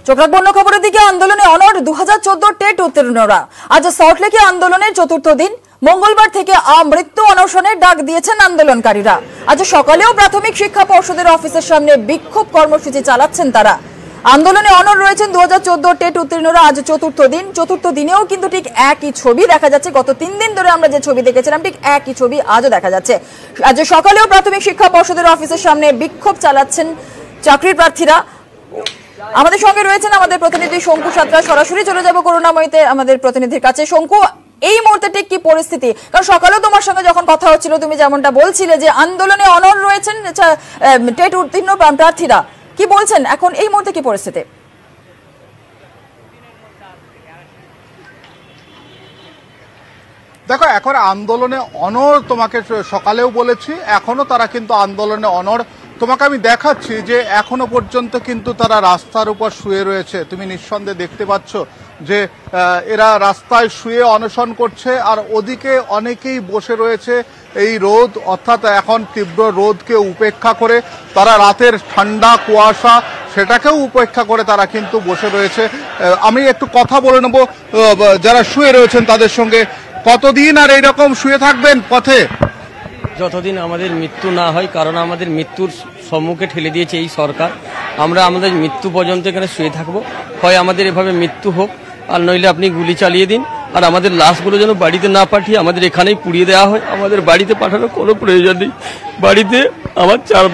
চোখ রাখবো অন্য খবরের দিকে। আন্দোলনে অনড় 2014 টেট উত্তীর্ণরা। আজ সল্টলেকে আন্দোলনের চতুর্থ দিন। মঙ্গলবার থেকে মৃত্যু অনশনের ডাক দিয়েছেন আন্দোলনকারীরা। আজ সকালেও প্রাথমিক শিক্ষা পর্ষদের অফিসের সামনে বিক্ষোভ কর্মসূচি চালাচ্ছেন তারা। আন্দোলনে অনড় রয়েছেন 2014 টেট উত্তীর্ণরা। আজ চতুর্থ দিন। চতুর্থ দিনেও কিন্তু ঠিক একই ছবি দেখা যাচ্ছে। গত 3 দিন ধরে আমরা যে ছবি দেখেছিলাম ঠিক একই ছবি আজও দেখা যাচ্ছে। আজ সকালেও প্রাথমিক শিক্ষা পর্ষদের অফিসের সামনে বিক্ষোভ চালাচ্ছেন চাকরির প্রার্থীরা। আমাদের সঙ্গে রয়েছেন আমাদের প্রতিনিধি শঙ্কু সাঁতরা। সরাসরি চলে যাব করুণাময়ীতে আমাদের প্রতিনিধির কাছে। শঙ্কু, এই মুহূর্তে ঠিক কি পরিস্থিতি? কারণ সকালেও তোমার সঙ্গে যখন কথা হচ্ছিল তুমি যেমনটা বলছিলে যে আন্দোলনে অনড় রয়েছেন টেট উত্তীর্ণ প্রার্থীরা, কি বলছেন এখন এই মুহূর্তে কি পরিস্থিতি? দেখো, এখন আন্দোলনে অনড় তোমাকে সকালেও বলেছি, এখনো তারা কিন্তু আন্দোলনে অনড়। তোমাকে আমি দেখাচ্ছি যে এখনো পর্যন্ত কিন্তু তারা রাস্তার উপর শুয়ে রয়েছে। তুমি নিঃসন্দেহে দেখতে পাচ্ছ যে এরা রাস্তায় শুয়ে অনশন করছে, আর ওদিকে অনেকেই বসে রয়েছে। এই রোদ, অর্থাৎ এখন তীব্র রোদকে উপেক্ষা করে তারা রাতের ঠান্ডা কুয়াশা সেটাকেও উপেক্ষা করে তারা কিন্তু বসে রয়েছে। আমি একটু কথা বলে নেব যারা শুয়ে রয়েছেন তাদের সঙ্গে। কতদিন আর এইরকম শুয়ে থাকবেন পথে? যতদিন আমাদের মৃত্যু না হয়, কারণ আমাদের মৃত্যুর সম্মুখে ঠেলে দিয়েছে এই সরকার। আমরা আমাদের মৃত্যু পর্যন্ত এখানে শুয়ে থাকবো। হয় আমাদের এভাবে মৃত্যু হোক, আর নইলে আপনি গুলি চালিয়ে দিন, আর আমাদের লাশগুলো যেন বাড়িতে না পাঠিয়ে আমাদের এখানেই পুড়িয়ে দেওয়া হয়। আমাদের বাড়িতে পাঠানোর কোনো প্রয়োজন নেই। বাড়িতে আমার 4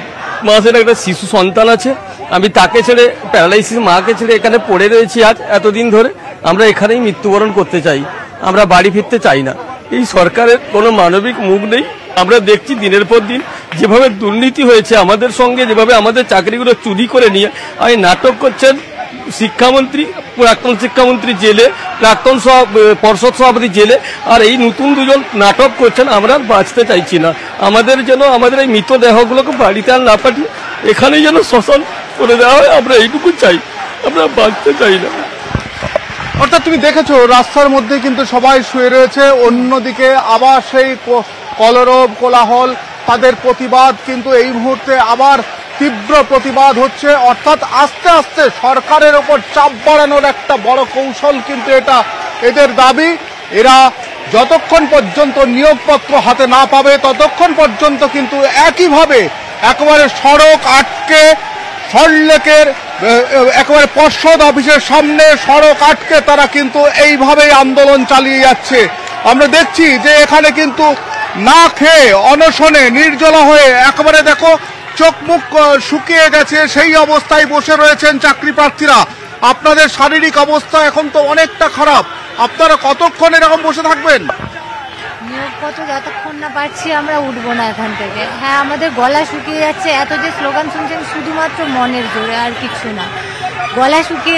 মাসের একটা শিশু সন্তান আছে। আমি তাকে ছেড়ে, প্যারালাইসিস মাকে ছেড়ে এখানে পড়ে রয়েছি আজ এতদিন ধরে। আমরা এখানেই মৃত্যুবরণ করতে চাই, আমরা বাড়ি ফিরতে চাই না। এই সরকারের কোনো মানবিক মুখ নেই। আমরা দেখছি দিনের পর দিন যেভাবে দুর্নীতি হয়েছে আমাদের সঙ্গে, যেভাবে আমাদের চাকরিগুলো চুরি করে নিয়ে আমি নাটক করছেন শিক্ষামন্ত্রী, প্রাক্তন শিক্ষামন্ত্রী জেলে, প্রাক্তন পর্ষদ সভাপতি জেলে, আর এই নতুন 2জন নাটক করছেন। আমরা বাঁচতে চাইছি না। আমাদের যেন আমাদের এই মৃতদেহগুলোকে বাড়িতে আর না পাঠিয়ে এখানেই যেন শ্মশান করে দেওয়া হয়। আমরা এইটুকু চাই, আমরা বাঁচতে চাই না। অর্থাৎ তুমি দেখেছো রাস্তার মধ্যে কিন্তু সবাই শুয়ে রয়েছে। অন্যদিকে আবার সেই কলরব কোলাহল, তাদের প্রতিবাদ কিন্তু এই মুহূর্তে আবার তীব্র প্রতিবাদ হচ্ছে। অর্থাৎ আস্তে আস্তে সরকারের ওপর চাপ বাড়ানোর একটা বড় কৌশল কিন্তু এটা এদের দাবি। এরা যতক্ষণ পর্যন্ত নিয়োগপত্র হাতে না পাবে ততক্ষণ পর্যন্ত কিন্তু একইভাবে একেবারে সড়ক আটকে, সল্টলেকের একেবারে পর্ষদ অফিসের সামনে সড়ক আটকে তারা কিন্তু এইভাবেই আন্দোলন চালিয়ে যাচ্ছে। আমরা দেখছি যে এখানে কিন্তু না খেয়ে অনশনে নির্জলা হয়ে একেবারে দেখো চোখ মুখ শুকিয়ে গেছে, সেই অবস্থায় বসে রয়েছেন চাকরি প্রার্থীরা। আপনাদের শারীরিক অবস্থা এখন তো অনেকটা খারাপ, আপনারা কতক্ষণ এরকম বসে থাকবেন? নিয়োগপত্র যতক্ষণ না পাচ্ছি আমরা উঠবো না এখান থেকে। হ্যাঁ, আমাদের গলা শুকিয়ে যাচ্ছে। এত যে স্লোগান শুনছেন শুধুমাত্র মনের জোরে, আর কিছু না। গলা শুকিয়ে